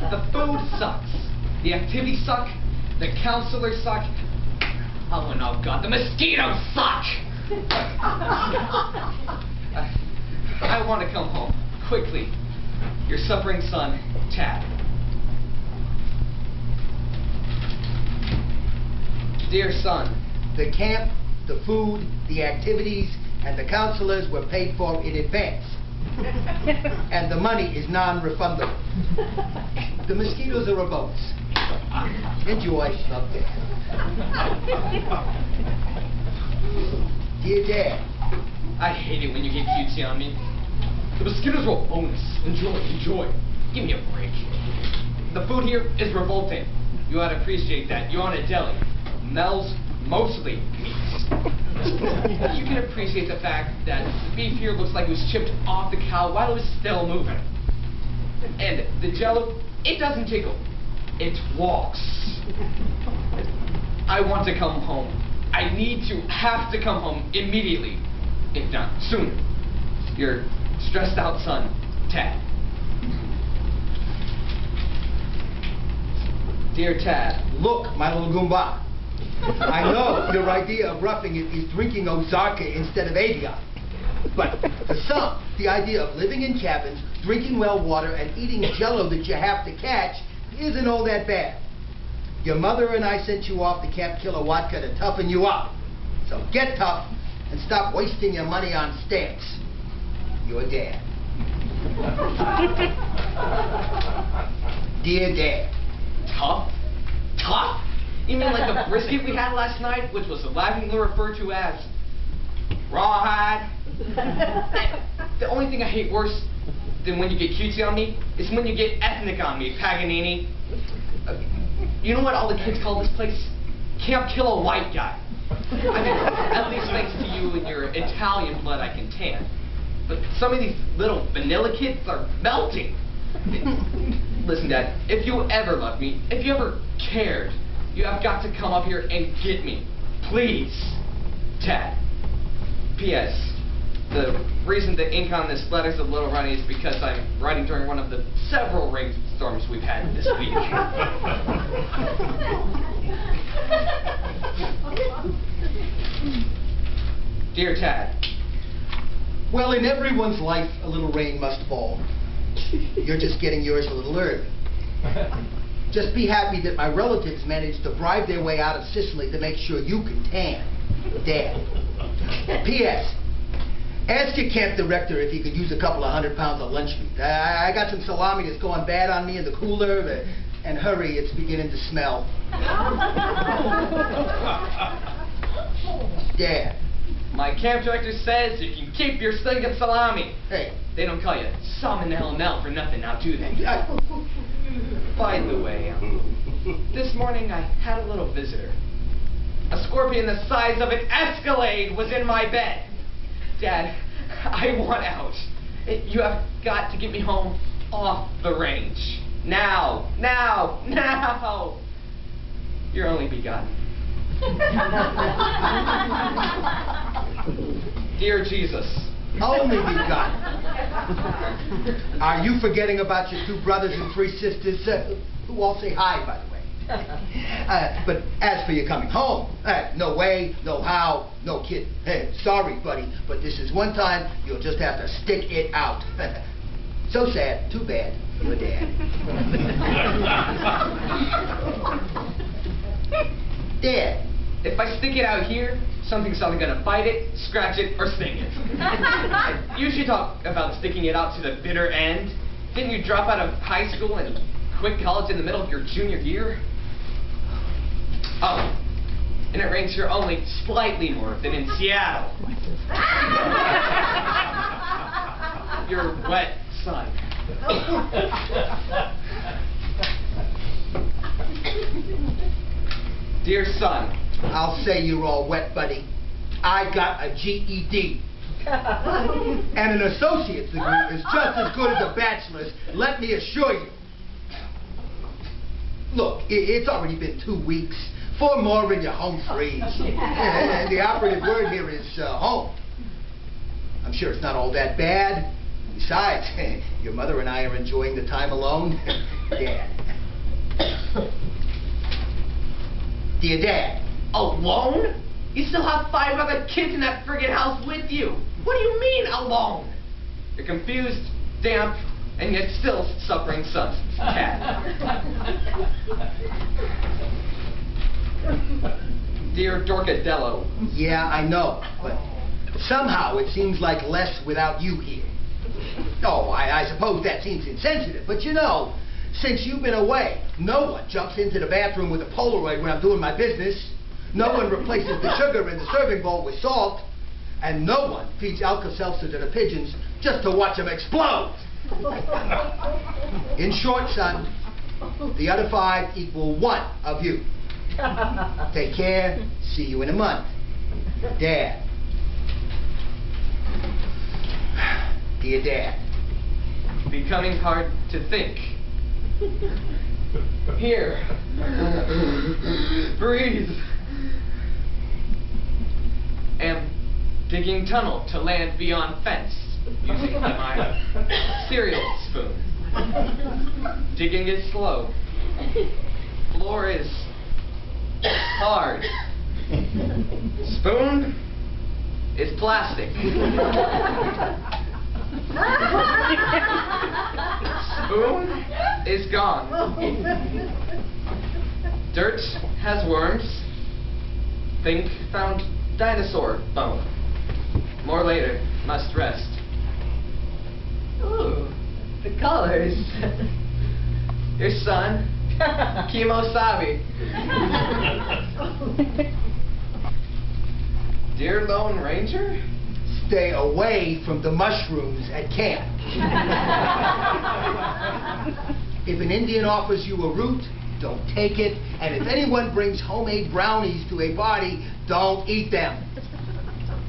The food sucks. The activities suck. The counselors suck. Oh, and oh God, the mosquitoes suck! I want to come home. Quickly. Your suffering son, Tad. Dear son. The camp, the food, the activities, and the counselors were paid for in advance. And the money is non-refundable. The mosquitoes are a bonus. Enjoy. Love, Dad. Dear Dad. I hate it when you get cutesy on me. The mosquitoes are a bonus. Enjoy. Give me a break. The food here is revolting. You ought to appreciate that. You're on a deli. Mel's mostly meat. You can appreciate the fact that the beef here looks like it was chipped off the cow while it was still moving. And the Jello, it doesn't tickle. It walks. I want to come home. I have to come home immediately. If not, sooner. Your stressed out son, Tad. Dear Tad. Look, my little Goomba. I know your idea of roughing it is drinking Ozarka instead of Avion. But for some, the idea of living in cabins, drinking well water, and eating Jello that you have to catch isn't all that bad. Your mother and I sent you off to Camp Kilowatka to toughen you up. So get tough and stop wasting your money on stamps. Your Dad. Dear Dad. Tough? Tough? You mean like the brisket we had last night, which was laughingly referred to as rawhide? The only thing I hate worse than when you get cutesy on me is when you get ethnic on me, Paganini. You know what all the kids call this place? Camp Kill a White Guy. I mean, at least thanks to you and your Italian blood I can tan. But some of these little vanilla kids are melting. Listen, Dad, if you ever loved me, if you ever cared, you have got to come up here and get me. Please. Tad. P.S. The reason the ink on this letter's a little runny is because I'm writing during one of the several rainstorms we've had this week. Dear Tad. Well, in everyone's life, a little rain must fall. You're just getting yours a little early. Just be happy that my relatives managed to bribe their way out of Sicily to make sure you can tan. Dad. P.S. Ask your camp director if he could use a couple of 100 pounds of lunch meat. I got some salami that's going bad on me in the cooler, and hurry, it's beginning to smell. Dad. My camp director says you can keep your stinking salami. Hey. They don't call you Salmonella for nothing now, do they? By the way, this morning I had a little visitor. A scorpion the size of an Escalade was in my bed. Dad, I want out. You have got to get me home off the range. Now. Your only begotten. Dear Jesus. Only begotten. Are you forgetting about your 2 brothers and 3 sisters, who all say hi, by the way? But as for you coming home, no way, no how, no kid. Hey, sorry, buddy, but this is one time you'll just have to stick it out. So sad, too bad, your Dad. Dad. If I stick it out here, something's either going to bite it, scratch it, or sting it. You should talk about sticking it out to the bitter end. Didn't you drop out of high school and quit college in the middle of your junior year? Oh, and it rains here only slightly more than in Seattle. Your wet son. Dear son. I'll say you're all wet, buddy. I got a GED. And an associate's degree is just as good as a bachelor's, let me assure you. Look, it's already been 2 weeks. 4 more and you're home free. And the operative word here is home. I'm sure it's not all that bad. Besides, your mother and I are enjoying the time alone. Dad. Dear Dad. Alone? You still have 5 other kids in that friggin' house with you. What do you mean, alone? You're confused, damp, and yet still suffering sons. Cat. Dear Dorcadello. Yeah, I know, but somehow it seems like less without you here. Oh, I suppose that seems insensitive, but you know, since you've been away, no one jumps into the bathroom with a Polaroid when I'm doing my business. No one replaces the sugar in the serving bowl with salt. And no one feeds Alka-Seltzer to the pigeons just to watch them explode. In short, son, the other 5 equal 1 of you. Take care. See you in a month. Dad. Dear Dad. Becoming hard to think. Here. Breathe. Am digging tunnel to land beyond fence using my cereal spoon. Digging it slow. Floor is hard. Spoon is plastic. Spoon is gone. Dirt has worms. Think found dinosaur bone. More later. Must rest. Ooh, the colors. Your son, Kimosabi. Dear Lone Ranger? Stay away from the mushrooms at camp. If an Indian offers you a root, don't take it. And if anyone brings homemade brownies to a party, don't eat them.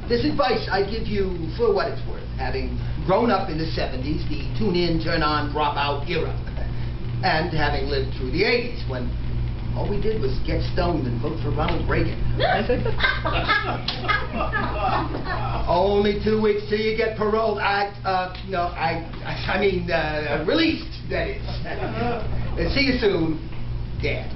This advice I give you for what it's worth, having grown up in the 70s, the tune-in, turn-on, drop-out era, and having lived through the 80s, when all we did was get stoned and vote for Ronald Reagan. Only 2 weeks till you get paroled. Released, that is. See you soon, Dad.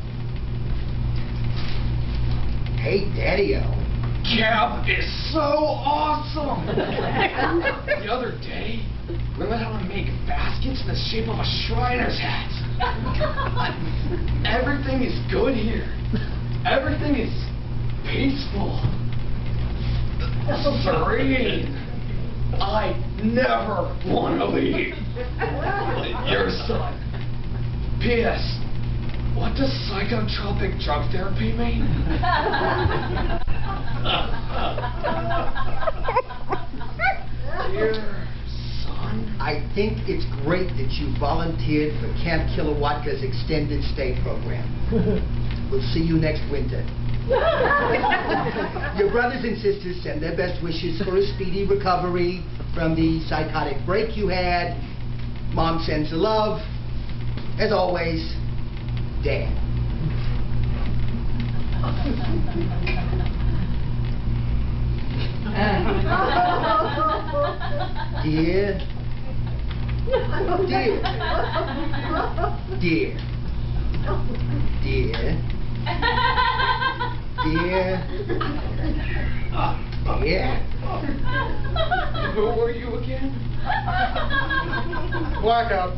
Hey, Daddy-O. Cab is so awesome! The other day, we learned how to make baskets in the shape of a Shriner's hat. Everything is good here. Everything is peaceful. Serene. I never want to leave. Your son. P.S. What does psychotropic drug therapy mean? Dear son? I think it's great that you volunteered for Camp Kilowatka's extended stay program. We'll see you next winter. Your brothers and sisters send their best wishes for a speedy recovery from the psychotic break you had. Mom sends her love. As always, Dad. Dear. Dear. Dear. Dear. Dear. Dear. Who were you again? Walk up.